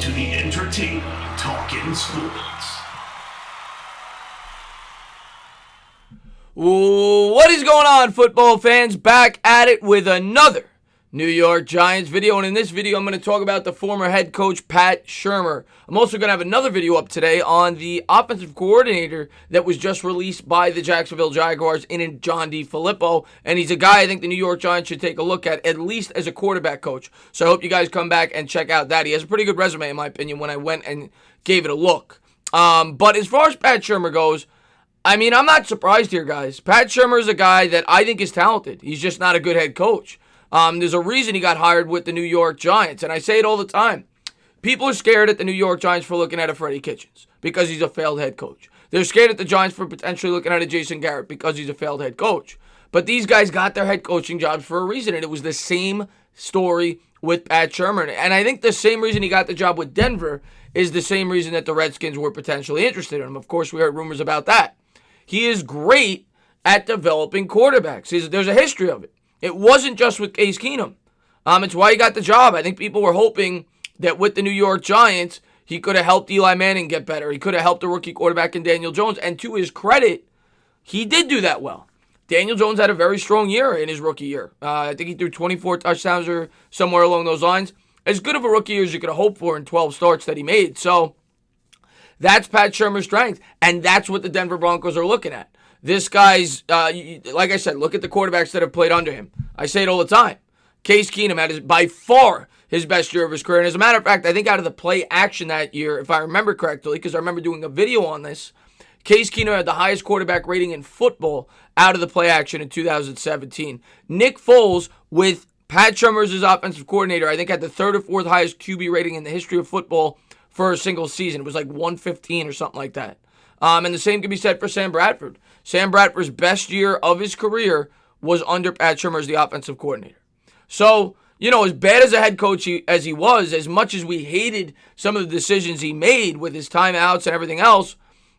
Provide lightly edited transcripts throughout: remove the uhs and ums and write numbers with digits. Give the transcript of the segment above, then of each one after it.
to the entertaining Talkin' Sports. What is going on, football fans? Back at it with another New York Giants video, and in this video I'm going to talk about the former head coach Pat Shurmur. I'm also going to have another video up today on the offensive coordinator that was just released by the Jacksonville Jaguars in John DeFilippo, and he's a guy I think the New York Giants should take a look at least as a quarterback coach. So I hope you guys come back and check out that. He has a pretty good resume in my opinion when I went and gave it a look. But as far as Pat Shurmur goes, I mean, I'm not surprised here, guys. Pat Shurmur is a guy that I think is talented. He's just not a good head coach. There's a reason he got hired with the New York Giants, and I say it all the time. People are scared at the New York Giants for looking at a Freddie Kitchens because he's a failed head coach. They're scared at the Giants for potentially looking at a Jason Garrett because he's a failed head coach. But these guys got their head coaching jobs for a reason, and it was the same story with Pat Shurmur. And I think the same reason he got the job with Denver is the same reason that the Redskins were potentially interested in him. Of course, we heard rumors about that. He is great at developing quarterbacks. There's a history of it. It wasn't just with Case Keenum. It's why he got the job. I think people were hoping that with the New York Giants, he could have helped Eli Manning get better. He could have helped a rookie quarterback in Daniel Jones. And to his credit, he did do that well. Daniel Jones had a very strong year in his rookie year. I think he threw 24 touchdowns or somewhere along those lines. As good of a rookie year as you could have hoped for in 12 starts that he made. So that's Pat Shurmur's strength, and that's what the Denver Broncos are looking at. This guy's, like I said, look at the quarterbacks that have played under him. I say it all the time. Case Keenum had by far his best year of his career. And as a matter of fact, I think out of the play action that year, if I remember correctly, because I remember doing a video on this, Case Keenum had the highest quarterback rating in football out of the play action in 2017. Nick Foles, with Pat Shurmur as his offensive coordinator, I think had the third or fourth highest QB rating in the history of football for a single season. It was like 115 or something like that. And the same can be said for Sam Bradford. Sam Bradford's best year of his career was under Pat Shurmur as the offensive coordinator. So, as bad as a head coach as he was, as much as we hated some of the decisions he made with his timeouts and everything else,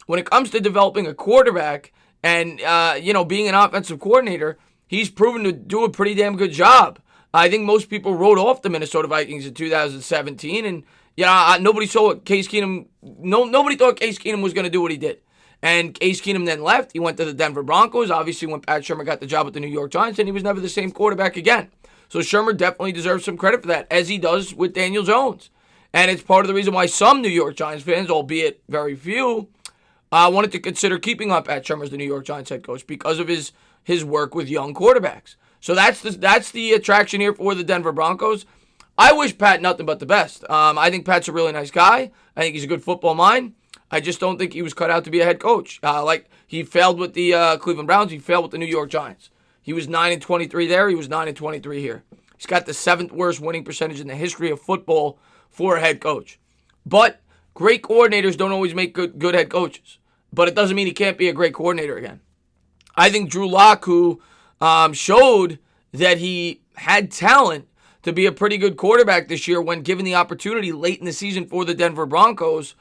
when it comes to developing a quarterback and, being an offensive coordinator, he's proven to do a pretty damn good job. I think most people wrote off the Minnesota Vikings in 2017, and nobody saw what Case Keenum. Nobody thought Case Keenum was going to do what he did. And Case Keenum then left. He went to the Denver Broncos. Obviously, when Pat Shurmur got the job with the New York Giants, and he was never the same quarterback again. So Shurmur definitely deserves some credit for that, as he does with Daniel Jones. And it's part of the reason why some New York Giants fans, albeit very few, wanted to consider keeping on Pat Shurmur as the New York Giants head coach because of his work with young quarterbacks. So that's the attraction here for the Denver Broncos. I wish Pat nothing but the best. I think Pat's a really nice guy. I think he's a good football mind. I just don't think he was cut out to be a head coach. Like he failed with the Cleveland Browns. He failed with the New York Giants. He was 9-23 there. He was 9-23 here. He's got the 7th worst winning percentage in the history of football for a head coach. But great coordinators don't always make good head coaches. But it doesn't mean he can't be a great coordinator again. I think Drew Lock, who showed that he had talent to be a pretty good quarterback this year when given the opportunity late in the season for the Denver Broncos,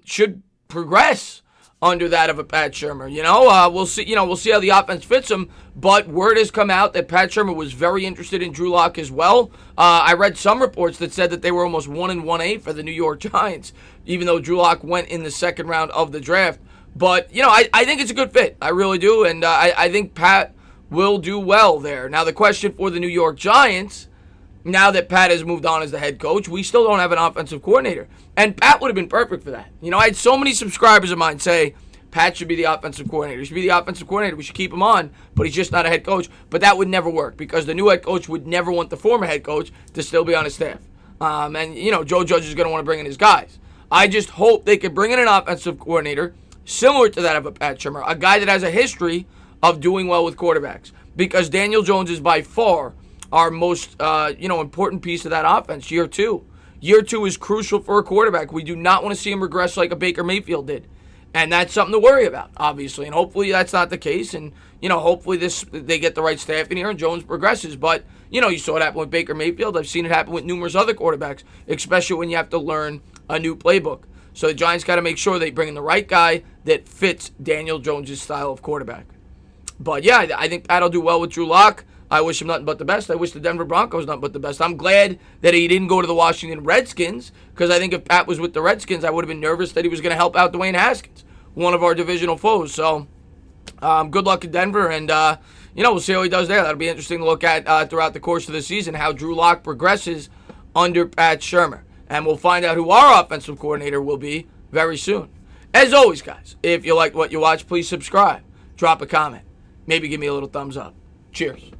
should progress under that of a Pat Shurmur. We'll see. We'll see how the offense fits him. But word has come out that Pat Shurmur was very interested in Drew Lock as well. I read some reports that said that they were almost 1-1A for the New York Giants, even though Drew Lock went in the second round of the draft. But I think it's a good fit. I really do, and I think Pat will do well there. Now the question for the New York Giants, now that Pat has moved on as the head coach, we still don't have an offensive coordinator. And Pat would have been perfect for that. I had so many subscribers of mine say, Pat should be the offensive coordinator. He should be the offensive coordinator. We should keep him on, but he's just not a head coach. But that would never work because the new head coach would never want the former head coach to still be on his staff. Joe Judge is going to want to bring in his guys. I just hope they could bring in an offensive coordinator similar to that of a Pat Shurmur, a guy that has a history of doing well with quarterbacks. Because Daniel Jones is by far our most important piece of that offense, year two. Year two is crucial for a quarterback. We do not want to see him regress like a Baker Mayfield did. And that's something to worry about, obviously. And hopefully that's not the case. And, hopefully they get the right staff in here and Jones progresses. But, you saw it happen with Baker Mayfield. I've seen it happen with numerous other quarterbacks, especially when you have to learn a new playbook. So the Giants got to make sure they bring in the right guy that fits Daniel Jones' style of quarterback. But, yeah, I think Pat will do well with Drew Lock. I wish him nothing but the best. I wish the Denver Broncos nothing but the best. I'm glad that he didn't go to the Washington Redskins, because I think if Pat was with the Redskins, I would have been nervous that he was going to help out Dwayne Haskins, one of our divisional foes. So good luck in Denver, and we'll see how he does there. That'll be interesting to look at throughout the course of the season, how Drew Lock progresses under Pat Shurmur. And we'll find out who our offensive coordinator will be very soon. As always, guys, if you liked what you watched, please subscribe, drop a comment, maybe give me a little thumbs up. Cheers.